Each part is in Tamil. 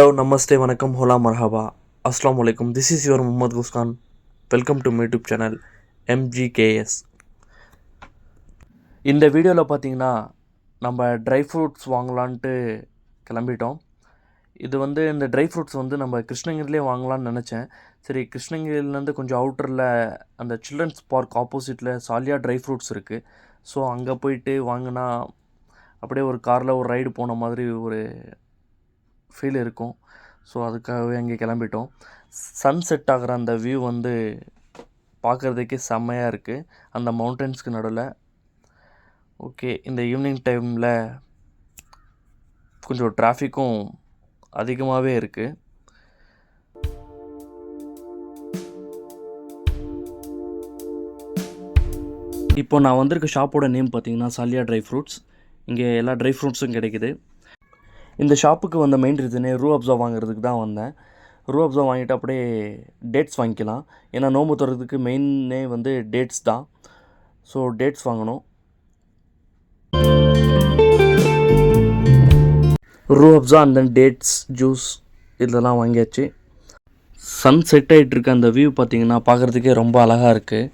Hello, Namaste, Vanakkam, Hola, Marhaba, Assalamu alaikum. This is your Muhammad Guskan. Welcome to my YouTube channel MGKS. இந்த வீடியோவில் பார்த்தீங்கன்னா நம்ம ட்ரை ஃப்ரூட்ஸ் வாங்கலான்ட்டு கிளம்பிட்டோம். இது இந்த ட்ரை ஃப்ரூட்ஸ் நம்ம கிருஷ்ணகிரிலே வாங்கலான்னு நினச்சேன். சரி, கிருஷ்ணகிரிலேருந்து கொஞ்சம் அவுட்டரில் அந்த சில்ட்ரன்ஸ் பார்க் ஆப்போசிட்டில் சாலியா ட்ரை ஃப்ரூட்ஸ் இருக்குது. ஸோ அங்கே போயிட்டு வாங்கினா அப்படியே ஒரு காரில் ஒரு ரைடு போன மாதிரி ஒரு ஃபீல் இருக்கும். ஸோ அதுக்காகவே அங்கே கிளம்பிட்டோம். சன் செட் ஆகிற அந்த வியூ பார்க்குறதுக்கே செம்மையாக இருக்குது அந்த மவுண்டன்ஸ்க்கு நடுவில். ஓகே, இந்த ஈவினிங் டைமில் கொஞ்சம் டிராஃபிக்கும் அதிகமாகவே இருக்குது. இப்போ நான் வந்திருக்க ஷாப்போட நேம் பார்த்தீங்கன்னா சாலியா ட்ரை ஃப்ரூட்ஸ். இங்கே எல்லா ட்ரை ஃப்ரூட்ஸும் கிடைக்குது. இந்த ஷாப்புக்கு வந்த மெயின் ரீசனே ரூ அப்ஸா வாங்குறதுக்கு தான் வந்தேன். ரூ அப்ஸா வாங்கிட்டு அப்படியே டேட்ஸ் வாங்கிக்கலாம். ஏன்னா நோம்பு தரதுக்கு மெயினே டேட்ஸ் தான். ஸோ டேட்ஸ் வாங்கணும். ரூ அப்ஸா அண்ட் தென் டேட்ஸ் ஜூஸ் இதெல்லாம் வாங்கியாச்சு. சன் செட் ஆகிட்டு இருக்க அந்த வியூ பார்த்திங்கன்னா பார்க்குறதுக்கே ரொம்ப அழகாக இருக்குது.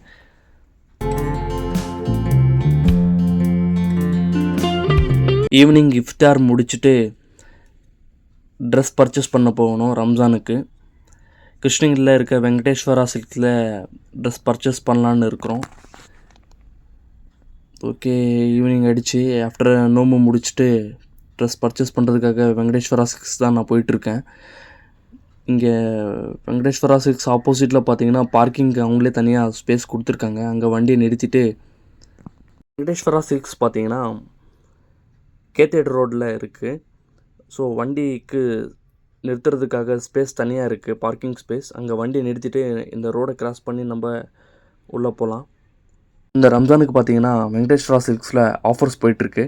ஈவினிங் இஃப்தார் முடிச்சுட்டு ட்ரெஸ் பர்ச்சேஸ் பண்ண போகணும் ரம்ஜானுக்கு. கிருஷ்ணகிரியில் இருக்க வெங்கடேஸ்வரா சில்க்ஸில் ட்ரெஸ் பர்ச்சேஸ் பண்ணலான்னு இருக்கிறோம். ஓகே, ஈவினிங் ஆகிடுச்சு. ஆஃப்டர் நோம்பு முடிச்சுட்டு ட்ரெஸ் பர்ச்சேஸ் பண்ணுறதுக்காக வெங்கடேஸ்வரா சில்க்ஸ் தான் நான் போயிட்டுருக்கேன். இங்கே வெங்கடேஸ்வரா சில்க்ஸ் ஆப்போசிட்டில் பார்த்தீங்கன்னா பார்க்கிங்க்கு அவங்களே தனியாக ஸ்பேஸ் கொடுத்துருக்காங்க. அங்கே வண்டியை நிறுத்திட்டு வெங்கடேஸ்வரா சில்க்ஸ் பார்த்தீங்கன்னா கேத்தேட் ரோட்டில் இருக்குது. ஸோ வண்டிக்கு நிறுத்துறதுக்காக ஸ்பேஸ் தனியாக இருக்குது, பார்க்கிங் ஸ்பேஸ். அங்கே வண்டியை நிறுத்திட்டு இந்த ரோடை கிராஸ் பண்ணி நம்ம உள்ளே போகலாம். இந்த ரம்ஜானுக்கு பார்த்தீங்கன்னா வெங்கடேஸ்வரா சில்க்ஸில் ஆஃபர்ஸ் போயிட்டுருக்கு.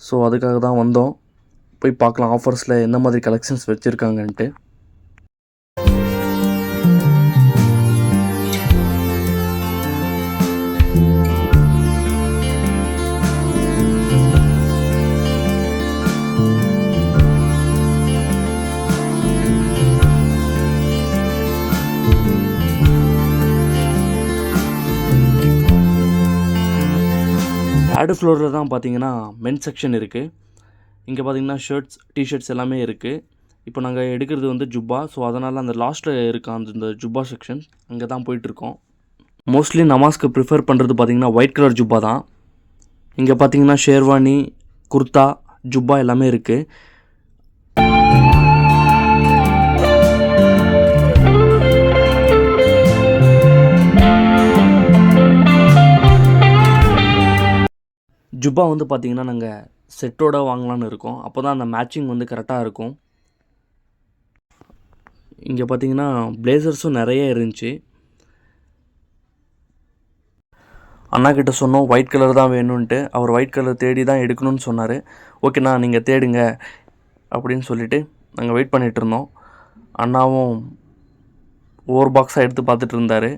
ஸோ அதுக்காக தான் வந்தோம். போய் பார்க்கலாம் ஆஃபர்ஸில் என்ன மாதிரி கலெக்ஷன்ஸ் வச்சுருக்காங்கன்ட்டு. தேர்டு ஃப்ளோரில் தான் பார்த்தீங்கன்னா மென்ஸ் செக்ஷன் இருக்குது. இங்கே பார்த்தீங்கன்னா ஷர்ட்ஸ், டிஷர்ட்ஸ் எல்லாமே இருக்குது. இப்போ நாங்கள் எடுக்கிறது ஜுப்பா. ஸோ அதனால் அந்த லாஸ்ட்டில் இருக்க அந்த ஜுப்பா செக்ஷன் அங்கே தான் போயிட்டுருக்கோம். மோஸ்ட்லி நமாஸ்க்கு ப்ரிஃபர் பண்ணுறது பார்த்தீங்கன்னா ஒயிட் கலர் ஜுப்பா தான். இங்கே பார்த்தீங்கன்னா ஷேர்வானி, குர்தா, ஜுப்பா எல்லாமே இருக்குது. ஜுப்பா பார்த்தீங்கன்னா நாங்கள் செட்டோட வாங்கலான்னு இருக்கோம். அப்போ தான் அந்த மேட்சிங் கரெக்டாக இருக்கும். இங்கே பார்த்தீங்கன்னா பிளேசர்ஸும் நிறைய இருந்துச்சு. அண்ணா கிட்ட சொன்னோம் ஒயிட் கலர் தான் வேணும்ன்ட்டு. அவர் ஒயிட் கலர் தேடி தான் எடுக்கணும்னு சொன்னார். ஓகேண்ணா நீங்கள் தேடுங்க அப்படின்னு சொல்லிவிட்டு நாங்கள் வெயிட் பண்ணிகிட்டு இருந்தோம். அண்ணாவும் ஒவ்வொரு பாக்ஸாக எடுத்து பார்த்துட்டு இருந்தார்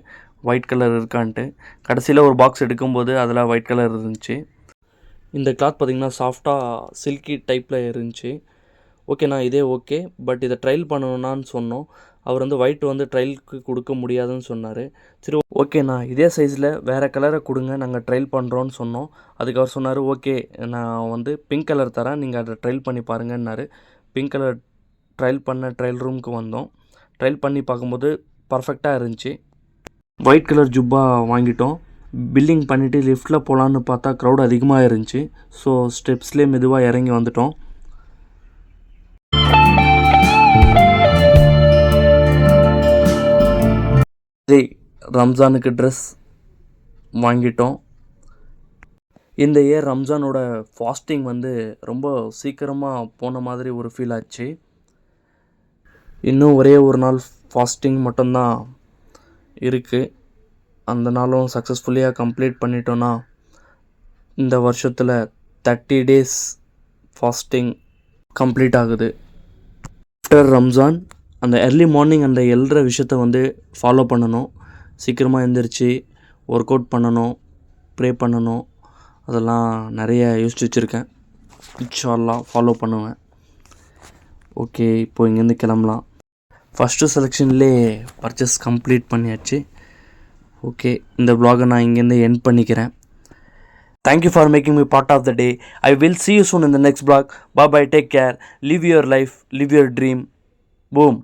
ஒயிட் கலர் இருக்கான்ட்டு. கடைசியில் ஒரு பாக்ஸ் எடுக்கும்போது அதில் ஒயிட் கலர் இருந்துச்சு. இந்த கிளாத் பார்த்திங்கன்னா சாஃப்டாக சில்கி டைப்பில் இருந்துச்சு. ஓகேண்ணா இதே ஓகே, பட் இதை ட்ரையல் பண்ணணுன்னான்னு சொன்னோம். அவர் ஒயிட் ட்ரையலுக்கு கொடுக்க முடியாதுன்னு சொன்னார். சரி ஓகேண்ணா இதே சைஸில் வேறு கலரை கொடுங்க, நாங்கள் ட்ரையல் பண்ணுறோன்னு சொன்னோம். அதுக்கு அவர் சொன்னார் ஓகே நான் பிங்க் கலர் தரேன், நீங்கள் அதை ட்ரையல் பண்ணி பாருங்கன்னாரு. பிங்க் கலர் ட்ரையல் பண்ண ட்ரையல் ரூமுக்கு வந்தோம். ட்ரையல் பண்ணி பார்க்கும்போது பர்ஃபெக்டாக இருந்துச்சு. ஒயிட் கலர் ஜுப்பா வாங்கிட்டோம். பில்லிங் பண்ணிவிட்டு லிஃப்ட்டில் போகலான்னு பார்த்தா க்ரௌட் அதிகமாக இருந்துச்சு. ஸோ ஸ்டெப்ஸ்லேயே மெதுவாக இறங்கி வந்துட்டோம். சரி, ரம்ஜானுக்கு ட்ரெஸ் வாங்கிட்டோம். இந்த இயர் ரம்ஜானோட ஃபாஸ்டிங் ரொம்ப சீக்கிரமாக போன மாதிரி ஒரு ஃபீல் ஆச்சு. இன்னும் ஒரே ஒரு நாள் ஃபாஸ்டிங் மட்டும்தான் இருக்குது. அந்த நாளும் சக்ஸஸ்ஃபுல்லியாக கம்ப்ளீட் பண்ணிட்டோன்னா இந்த வருஷத்தில் 30 days ஃபாஸ்டிங் கம்ப்ளீட் ஆகுது. ஆஃப்டர் ரம்ஜான் அந்த எர்லி மார்னிங் அந்த எழுற விஷயத்தை ஃபாலோ பண்ணணும். சீக்கிரமாக எழுந்திரிச்சு ஒர்க் அவுட் பண்ணணும், ப்ரே பண்ணணும். அதெல்லாம் நிறைய யோசிச்சு வச்சுருக்கேன். இன்ஷா அல்லாஹ் ஃபாலோ பண்ணுவேன். ஓகே, இப்போது இங்கேருந்து கிளம்பலாம். ஃபஸ்ட்டு செலெக்ஷன்லேயே பர்ச்சேஸ் கம்ப்ளீட் பண்ணியாச்சு. ஓகே, இந்த vlog-ஐ நான் இங்கேருந்து எண்ட் பண்ணிக்கிறேன். Thank you for making me part of the day. I will see you soon in the next vlog. Bye bye, take care, live your life, live your dream. Boom.